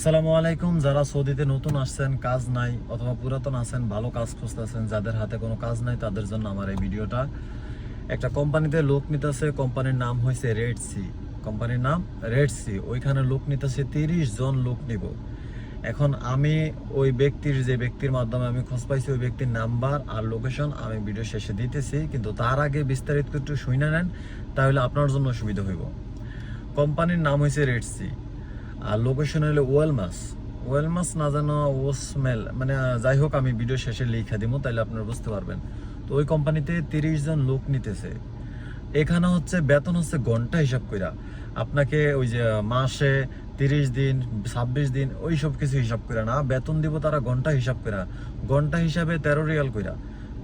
আসসালামু আলাইকুম। যারা সৌদিতে নতুন আসছেন, কাজ নাই, অথবা পুরাতন আছেন, ভালো কাজ খুঁজতেছেন, যাদের হাতে কোনো কাজ নাই, তাদের জন্য আমার এই ভিডিওটা। একটা কোম্পানিতে লোক নিতেছে, কোম্পানির নাম হয়েছে রেড সি। কোম্পানির নাম রেড সি। ওইখানে লোক নিতেছে, 30 জন লোক নিব। এখন আমি ওই ব্যক্তির মাধ্যমে আমি খোঁজ পাইছি, ওই ব্যক্তির নাম্বার আর লোকেশন আমি ভিডিও শেষে দিতেছি, কিন্তু তার আগে বিস্তারিত একটু শুনে নেন, তাহলে আপনার জন্য সুবিধা হইব। কোম্পানির নাম হয়েছে রেড সি, আর লোকেশন হলো ওয়েলমাস না জানো ওসমেল, মানে যাই হোক, আমি ভিডিও শেষে লিখে দিব, তাহলে আপনারা বুঝতে পারবেন। তো ওই কোম্পানিতে 30 জন লোক নিতেছে। এখানে হচ্ছে বেতন হচ্ছে ঘন্টা হিসাব কইরা, আপনাকে ওই যে মাসে 30 দিন 26 দিন ওই সব কিছু হিসাব কইরা না, বেতন দিব তারা ঘন্টা হিসাব কইরা। ঘন্টা হিসাবে 13 রিয়াল কইরা,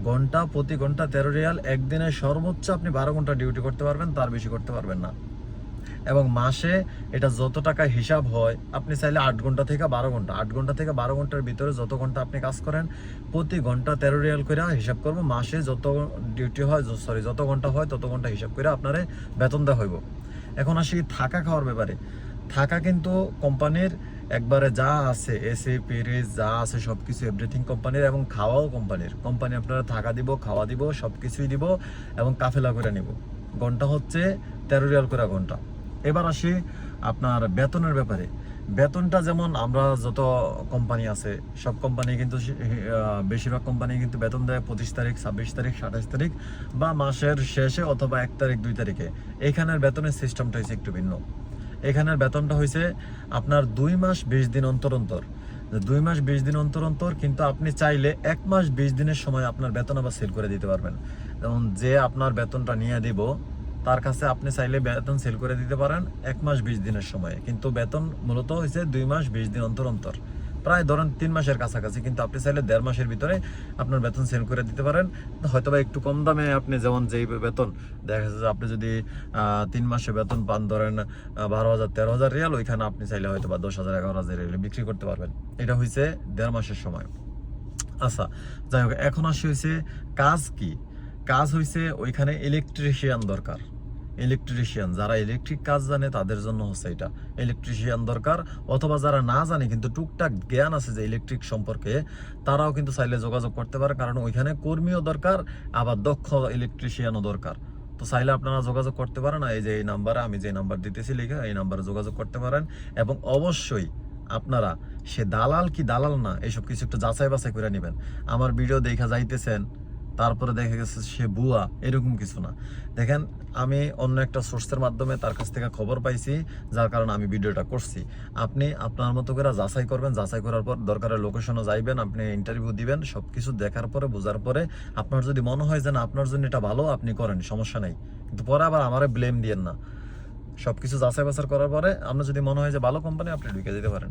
ঘন্টা প্রতি ঘন্টা 13 রিয়াল। একদিনে সর্বোচ্চ আপনি 12 ঘন্টা ডিউটি করতে পারবেন, তার বেশি করতে পারবেন না। এবং মাসে এটা যত টাকা হিসাব হয়, আপনি চাইলে 8 ঘন্টা থেকে 12 ঘন্টা, 8 ঘন্টা থেকে 12 ঘন্টার ভিতরে যত ঘন্টা আপনি কাজ করেন, প্রতি ঘন্টা 13 রিয়াল করে হিসাব করবো। মাসে যত ডিউটি হয়, যত ঘন্টা হয় তত ঘন্টা হিসাব করে আপনারে বেতন দেওয়া হইব। এখন আসি থাকা খাওয়ার ব্যাপারে। থাকা কিন্তু কোম্পানির একবারে যা আছে, এসি পিরিজ যা আছে সবকিছু এভরিথিং কোম্পানির, এবং খাওয়াও কোম্পানি আপনারা থাকা দিব, খাওয়া দিব, সবকিছুই দিব, এবং কাফেলা করে নিব। ঘন্টা হচ্ছে 13 রিয়াল করে ঘন্টা। এবার আসি আপনার বেতনের ব্যাপারে। বেতনটা যেমন আমরা যত কোম্পানি আছে, সব কোম্পানি কিন্তু বেশিরভাগ কোম্পানি কিন্তু বেতন দেয় 25 তারিখ, 26 তারিখ, 27 তারিখ, বা মাসের শেষে, অথবা 1 তারিখ, 2 তারিখে। এখানের বেতনের সিস্টেমটা হয়েছে একটু ভিন্ন। এখানের বেতনটা হয়েছে আপনার 2 মাস 20 দিন অন্তর অন্তর। 2 মাস 20 দিন অন্তর অন্তর, কিন্তু আপনি চাইলে 1 মাস 20 দিনের সময় আপনার বেতন আবার সেল করে দিতে পারবেন। যেমন যে আপনার বেতনটা নিয়ে দিব, তার কাছে আপনি চাইলে বেতন সেল করে দিতে পারেন 1 মাস 20 দিনের সময়। কিন্তু বেতন মূলত হয়েছে 2 মাস 20 দিন অন্তর অন্তর, প্রায় ধরেন 3 মাসের কাছাকাছি। কিন্তু আপনি চাইলে 1.5 মাসের ভিতরে আপনার বেতন সেল করে দিতে পারেন, হয়তোবা একটু কম দামে। আপনি যেমন যেই বেতন দেখা যাচ্ছে, যে আপনি যদি 3 মাসে বেতন পান ধরেন 12,000 13,000 রিয়াল, ওইখানে আপনি চাইলে হয়তোবা 10,000 11,000 রিয়ালে বিক্রি করতে পারবেন। এটা হয়েছে 1.5 মাসের সময়। আচ্ছা, যাই হোক, এখন আসি হয়েছে কাজ কি। কাজ হয়েছে ওইখানে ইলেকট্রিশিয়ান দরকার। ইলেকট্রিশিয়ান, যারা ইলেকট্রিক কাজ জানে তাদের জন্য হচ্ছে এটা ইলেকট্রিশিয়ান দরকার। অথবা যারা না জানে কিন্তু টুকটাক জ্ঞান আছে যে ইলেকট্রিক সম্পর্কে, তারাও কিন্তু চাইলে যোগাযোগ করতে পারে, কারণ ওইখানে কর্মীও দরকার, আবার দক্ষ ইলেকট্রিশিয়ানও দরকার। তো চাইলে আপনারা যোগাযোগ করতে পারেন। এই যে এই নাম্বারে, আমি যে নাম্বার দিতেছি লিখে, এই নাম্বারে যোগাযোগ করতে পারেন। এবং অবশ্যই আপনারা সে দালাল কি দালাল না, এইসব কিছু একটু যাচাই বাছাই করে নেবেন। আমার ভিডিও দেখা যাইতেছেন, তারপরে দেখা গেছে সে বুয়া, এরকম কিছু না। দেখেন, আমি অন্য একটা সোর্সের মাধ্যমে তার কাছ থেকে খবর পাইছি, যার কারণে আমি ভিডিওটা করছি। আপনি আপনার মতো করে যাচাই করবেন, যাচাই করার পর দরকারের লোকেশনে যাইবেন, আপনি ইন্টারভিউ দিবেন, সবকিছু দেখার পরে, বোঝার পরে আপনার যদি মনে হয় যে না আপনার জন্য এটা ভালো, আপনি করেন, সমস্যা নেই। কিন্তু পরে আবার আমারে ব্লেম দিয়েন না। সবকিছু যাচাই বাছাই করার পরে আপনার যদি মনে হয় যে ভালো কোম্পানি, আপনি ঢুকে যেতে পারেন।